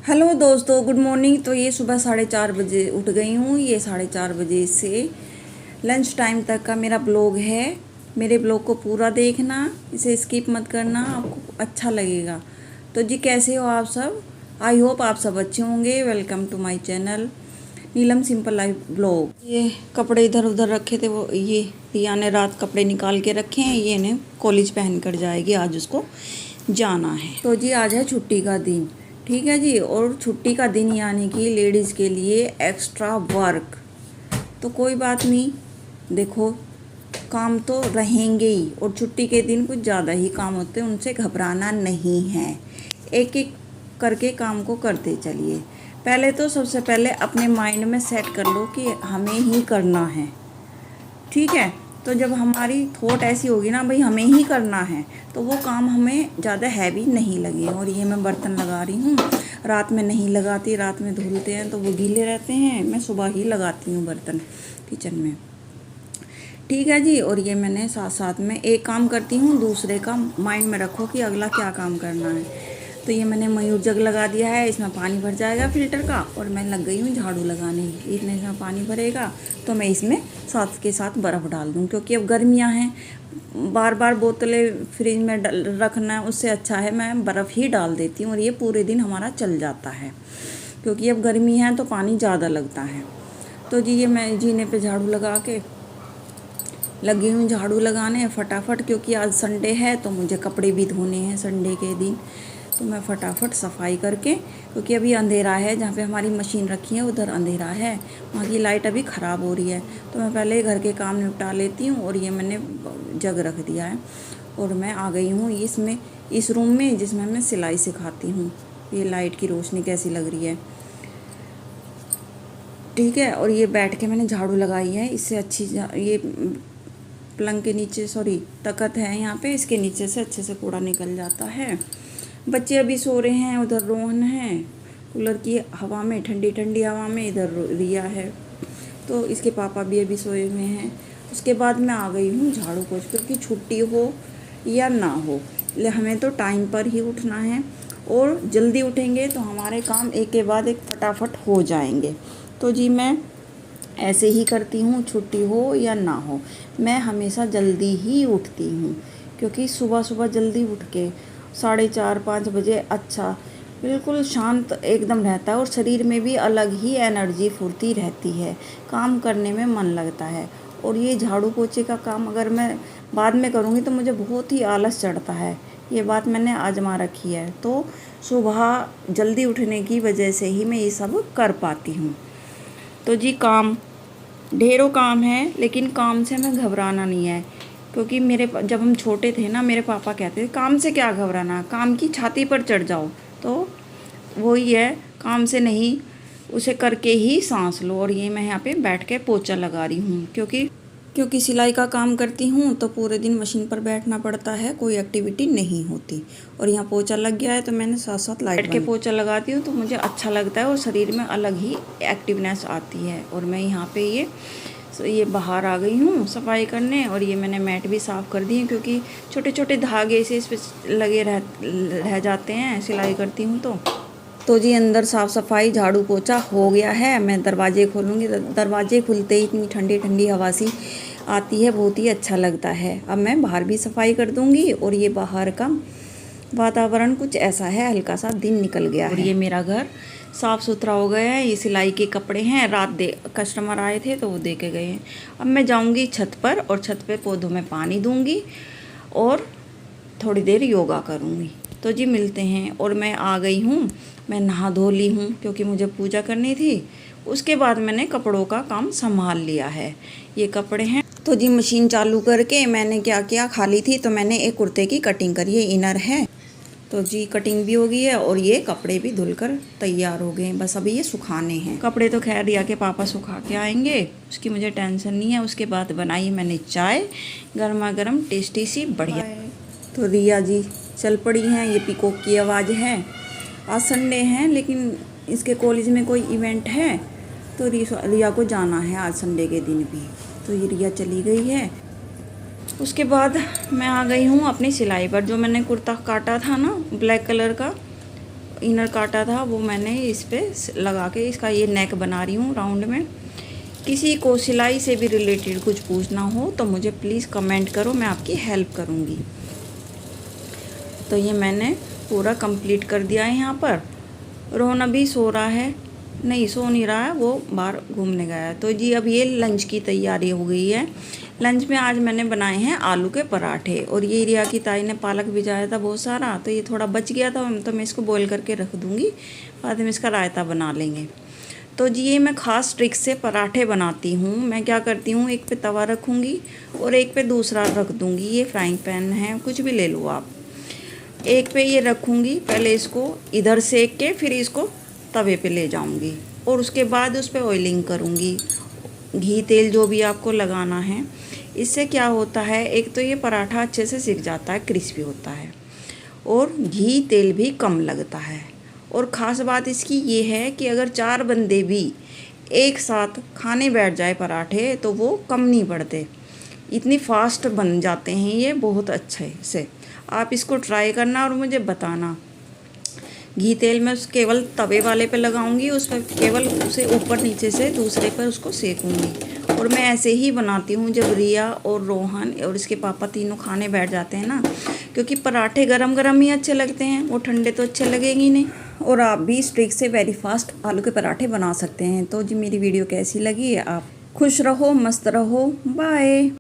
Hello दोस्तों, good morning. तो ये सुबह 4:30 बजे उठ गई हूँ। ये 4:30 बजे से लंच टाइम तक का मेरा ब्लॉग है। मेरे ब्लॉग को पूरा देखना, इसे स्किप मत करना, आपको अच्छा लगेगा। तो जी, कैसे हो आप सब? आई होप आप सब अच्छे होंगे। Welcome to my channel Neelam simple life blog. ये कपड़े इधर उधर रखे थे, वो ये रिया ने रात कपड़े निकाल के रखे हैं। ये ने कॉलेज पहन कर जाएगी, आज उसको जाना है। तो जी, आज है छुट्टी का दिन, ठीक है जी। और छुट्टी का दिन यानी कि लेडीज़ के लिए एक्स्ट्रा वर्क। तो कोई बात नहीं, देखो काम तो रहेंगे ही, और छुट्टी के दिन कुछ ज़्यादा ही काम होते हैं, उनसे घबराना नहीं है। एक एक करके काम को करते चलिए। पहले तो सबसे पहले अपने माइंड में सेट कर लो कि हमें ही करना है, ठीक है। तो जब हमारी थॉट ऐसी होगी ना, भाई हमें ही करना है, तो वो काम हमें ज़्यादा हैवी नहीं लगे। और ये मैं बर्तन लगा रही हूँ, रात में नहीं लगाती, रात में धुलते हैं तो वो गीले रहते हैं। मैं सुबह ही लगाती हूँ बर्तन किचन में, ठीक है जी। और ये मैंने साथ साथ में एक काम करती हूँ, दूसरे का माइंड में रखो कि अगला क्या काम करना है। तो ये मैंने मयूर जग लगा दिया है, इसमें पानी भर जाएगा फिल्टर का। और मैं लग गई हूँ झाड़ू लगाने। इतने इसमें पानी भरेगा तो मैं इसमें साथ के साथ बर्फ़ डाल दूँ, क्योंकि अब गर्मियाँ हैं, बार बार बोतलें फ्रिज में रखना, उससे अच्छा है मैं बर्फ़ ही डाल देती हूँ। और ये पूरे दिन हमारा चल जाता है, क्योंकि अब गर्मी है तो पानी ज़्यादा लगता है। तो जी, ये मैं जीने पे झाड़ू लगा के लगी हूँ झाड़ू लगाने फटाफट, क्योंकि आज संडे है तो मुझे कपड़े भी धोने हैं संडे के दिन। तो मैं फटाफट सफाई करके, क्योंकि अभी अंधेरा है, जहाँ पे हमारी मशीन रखी है उधर अंधेरा है, वहाँ की लाइट अभी ख़राब हो रही है। तो मैं पहले घर के काम निपटा लेती हूँ। और ये मैंने जग रख दिया है, और मैं आ गई हूँ इसमें, इस रूम में जिसमें मैं सिलाई सिखाती हूँ। ये लाइट की रोशनी कैसी लग रही है, ठीक है। और ये बैठ के मैंने झाड़ू लगाई है, इससे अच्छी ये पलंग के नीचे, सॉरी तखत है यहाँ पे, इसके नीचे से अच्छे से कूड़ा निकल जाता है। बच्चे अभी सो रहे हैं, उधर रोहन है कूलर की हवा में, ठंडी ठंडी हवा में, इधर रिया है। तो इसके पापा भी अभी सोए हुए हैं। उसके बाद मैं आ गई हूँ झाड़ू पोंछ, क्योंकि छुट्टी हो या ना हो, हमें तो टाइम पर ही उठना है। और जल्दी उठेंगे तो हमारे काम एक के बाद एक फटाफट हो जाएंगे। तो जी, मैं ऐसे ही करती हूँ, छुट्टी हो या ना हो, मैं हमेशा जल्दी ही उठती हूँ। क्योंकि सुबह सुबह जल्दी उठ के 4:30-5 बजे अच्छा बिल्कुल शांत एकदम रहता है, और शरीर में भी अलग ही एनर्जी फुर्ती रहती है, काम करने में मन लगता है। और ये झाड़ू पोछे का काम अगर मैं बाद में करूँगी तो मुझे बहुत ही आलस चढ़ता है, ये बात मैंने आजमा रखी है। तो सुबह जल्दी उठने की वजह से ही मैं ये सब कर पाती हूँ। तो जी, काम ढेरों काम है, लेकिन काम से हमें घबराना नहीं है। क्योंकि जब हम छोटे थे ना, मेरे पापा कहते थे काम से क्या घबराना, काम की छाती पर चढ़ जाओ। तो वही है, काम से नहीं, उसे करके ही सांस लो। और ये मैं यहाँ पे बैठ के पोछा लगा रही हूँ, क्योंकि सिलाई का काम करती हूँ तो पूरे दिन मशीन पर बैठना पड़ता है, कोई एक्टिविटी नहीं होती। और यहाँ पोछा लग गया है तो मैंने साथ साथ लाइट के पोछा लगाती हूँ, तो मुझे अच्छा लगता है और शरीर में अलग ही एक्टिवनेस आती है। और मैं यहाँ पे ये बाहर आ गई हूँ सफाई करने। और ये मैंने मैट भी साफ़ कर दी है, क्योंकि छोटे छोटे धागे से इस पर लगे रह जाते हैं सिलाई करती हूँ तो जी, अंदर साफ़ सफाई झाड़ू पोछा हो गया है। मैं दरवाजे खोलूँगी, दरवाजे खुलते ही इतनी ठंडी ठंडी हवा सी आती है, बहुत ही अच्छा लगता है। अब मैं बाहर भी सफाई कर दूँगी। और ये बाहर का वातावरण कुछ ऐसा है, हल्का सा दिन निकल गया है। और ये मेरा घर साफ़ सुथरा हो गया है। ये सिलाई के कपड़े हैं, रात कस्टमर आए थे तो वो दे के गए हैं। अब मैं जाऊँगी छत पर, और छत पे पौधों में पानी दूँगी और थोड़ी देर योगा करूँगी। तो जी, मिलते हैं। और मैं आ गई हूँ, मैं नहा धो ली हूँ, क्योंकि मुझे पूजा करनी थी। उसके बाद मैंने कपड़ों का काम संभाल लिया है। ये कपड़े हैं। तो जी, मशीन चालू करके मैंने क्या किया, खाली थी तो मैंने एक कुर्ते की कटिंग करी है, इनर है। तो जी, कटिंग भी हो गई है, और ये कपड़े भी धुलकर तैयार हो गए हैं। बस अभी ये सुखाने हैं। कपड़े तो खैर रिया के पापा सुखा के आएंगे, उसकी मुझे टेंशन नहीं है। उसके बाद बनाई मैंने चाय, गर्मा गर्म टेस्टी सी बढ़िया। तो रिया जी चल पड़ी हैं। ये पीकॉक की आवाज़ है। आज संडे है, लेकिन इसके कॉलेज में कोई इवेंट है, तो रिया को जाना है आज संडे के दिन भी। तो ये रिया चली गई है। उसके बाद मैं आ गई हूँ अपनी सिलाई पर। जो मैंने कुर्ता काटा था ना ब्लैक कलर का, इनर काटा था वो मैंने इस पे लगा के इसका ये नेक बना रही हूँ राउंड में। किसी को सिलाई से भी रिलेटेड कुछ पूछना हो तो मुझे प्लीज़ कमेंट करो, मैं आपकी हेल्प करूँगी। तो ये मैंने पूरा कंप्लीट कर दिया है। यहाँ पर रोहन अभी सो रहा है, नहीं सो नहीं रहा है, वो बाहर घूमने गया है। तो जी अब ये लंच की तैयारी हो गई है। लंच में आज मैंने बनाए हैं आलू के पराठे, और ये रिया की ताई ने पालक भिजाया था बहुत सारा, तो ये थोड़ा बच गया था, तो मैं इसको बॉईल करके रख दूँगी, बाद में इसका रायता बना लेंगे। तो जी ये मैं ख़ास ट्रिक से पराठे बनाती हूँ। मैं क्या करती हूँ, एक पे तवा रखूँगी और एक पे दूसरा रख दूँगी। ये फ्राइंग पैन है, कुछ भी ले लो आप। एक पे ये रखूँगी, पहले इसको इधर सेक के फिर इसको तवे पे ले जाऊँगी, और उसके बाद उस पर ऑयलिंग करूँगी। घी तेल जो भी आपको लगाना है। इससे क्या होता है, एक तो ये पराठा अच्छे से सिक जाता है, क्रिस्पी होता है, और घी तेल भी कम लगता है। और ख़ास बात इसकी ये है कि अगर 4 बंदे भी एक साथ खाने बैठ जाए पराठे तो वो कम नहीं पड़ते, इतनी फास्ट बन जाते हैं ये बहुत अच्छे से। आप इसको ट्राई करना और मुझे बताना। घी तेल मैं केवल तवे वाले पे लगाऊंगी, उस पर केवल उसे ऊपर नीचे से दूसरे पर उसको सेकूंगी। और मैं ऐसे ही बनाती हूँ जब रिया और रोहन और इसके पापा तीनों खाने बैठ जाते हैं ना, क्योंकि पराठे गरम गरम ही अच्छे लगते हैं, वो ठंडे तो अच्छे लगेंगे नहीं। और आप भी इस ट्रिक से वेरी फास्ट आलू के पराठे बना सकते हैं। तो जी मेरी वीडियो कैसी लगी, आप खुश रहो, मस्त रहो, बाय।